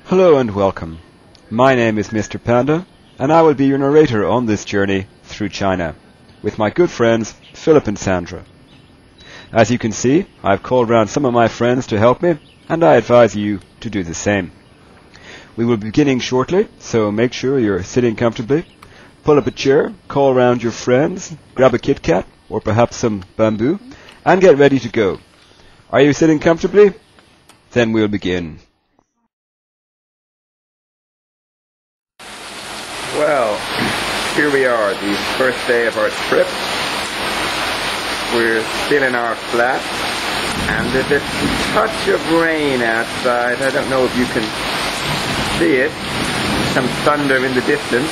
Hello and welcome. My name is Mr. Panda, and I will be your narrator on this journey through China, with my good friends Philip and Sandra. As you can see, I've called round some of my friends to help me, and I advise you to do the same. We will be beginning shortly, so make sure you're sitting comfortably. Pull up a chair, call round your friends, grab a Kit Kat, or perhaps some bamboo, and get ready to go. Are you sitting comfortably? Then we'll begin. Well, here we are, the first day of our trip. We're still in our flat, and there's a touch of rain outside. I don't know if you can see it. Some thunder in the distance.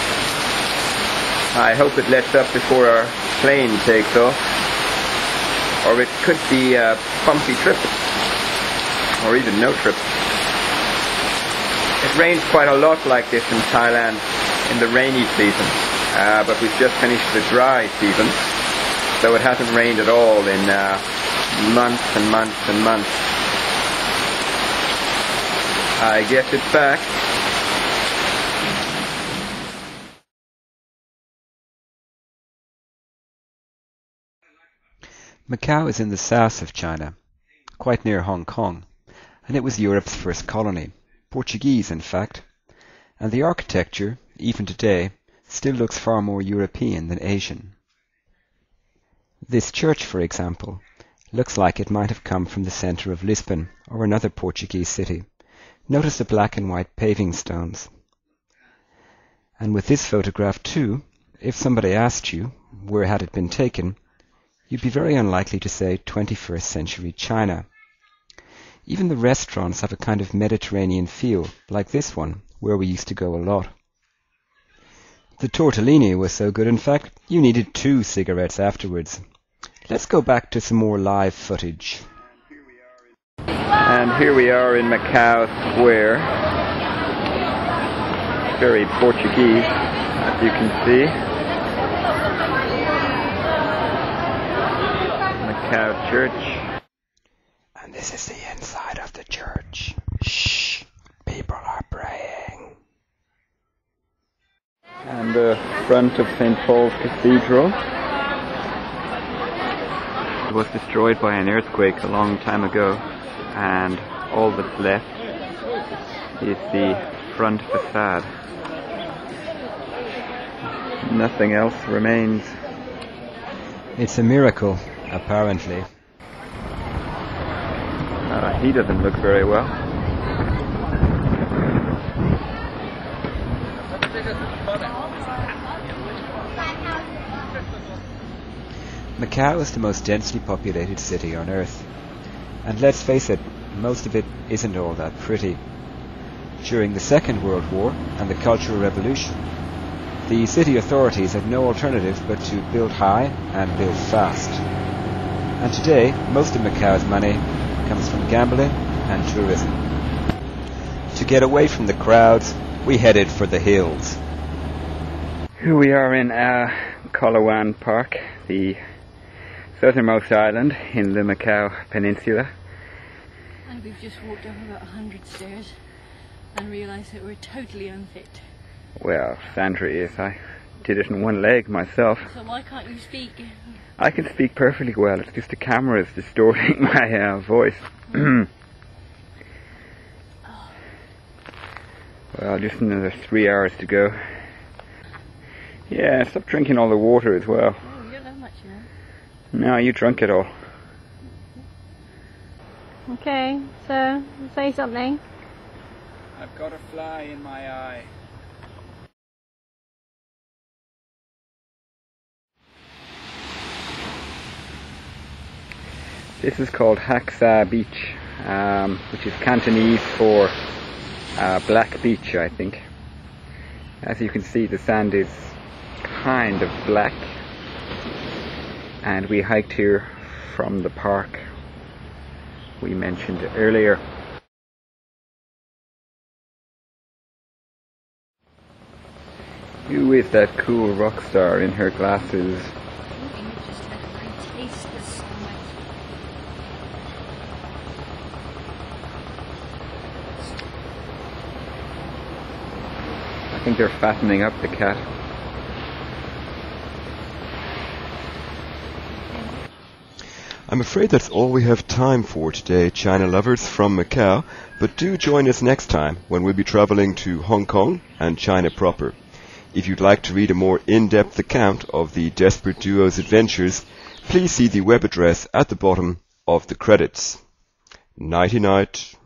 I hope it lets up before our plane takes off. Or it could be a bumpy trip, or even no trip. It rains quite a lot like this in Thailand in the rainy season, but we've just finished the dry season, so it hasn't rained at all in months and months and months. I guess it's back. Macau is in the south of China, quite near Hong Kong, and it was Europe's first colony, Portuguese in fact, and the architecture, even today, still looks far more European than Asian. This church, for example, looks like it might have come from the centre of Lisbon or another Portuguese city. Notice the black and white paving stones. And with this photograph too, if somebody asked you where had it been taken, you'd be very unlikely to say 21st century China. Even the restaurants have a kind of Mediterranean feel, like this one, where we used to go a lot. The tortellini was so good, in fact, you needed 2 cigarettes afterwards. Let's go back to some more live footage. And here we are in Macau Square. Very Portuguese, as you can see. Macau Church. And this is the inside of the church. Shh, people are praying. And the front of St. Paul's Cathedral. It was destroyed by an earthquake a long time ago, and all that's left is the front facade. Nothing else remains. It's a miracle, apparently. He doesn't look very well. Macau is the most densely populated city on Earth. And let's face it, most of it isn't all that pretty. During the Second World War and the Cultural Revolution, the city authorities had no alternative but to build high and build fast. And today, most of Macau's money comes from gambling and tourism. To get away from the crowds, we headed for the hills. Here we are in Colawan Park, the southernmost island in the Macau Peninsula. And we've just walked up about 100 stairs and realised that we're totally unfit. Well, Sandra is. I did it in one leg myself. So why can't you speak? I can speak perfectly well. It's just the camera is distorting my voice. Well, just another 3 hours to go. Yeah, stop drinking all the water as well. Oh, you don't have much, you know. No, you drunk it all. Okay, so say something. I've got a fly in my eye. This is called Haksa Beach, which is Cantonese for black beach, I think. As you can see, the sand is kind of black, and we hiked here from the park we mentioned earlier. Who is that cool rock star in her glasses? Just had a very tasteless sandwich. I think they're fattening up the cat. I'm afraid that's all we have time for today, China lovers from Macau, but do join us next time when we'll be travelling to Hong Kong and China proper. If you'd like to read a more in-depth account of the Desperate Duo's adventures, please see the web address at the bottom of the credits. Nighty-night.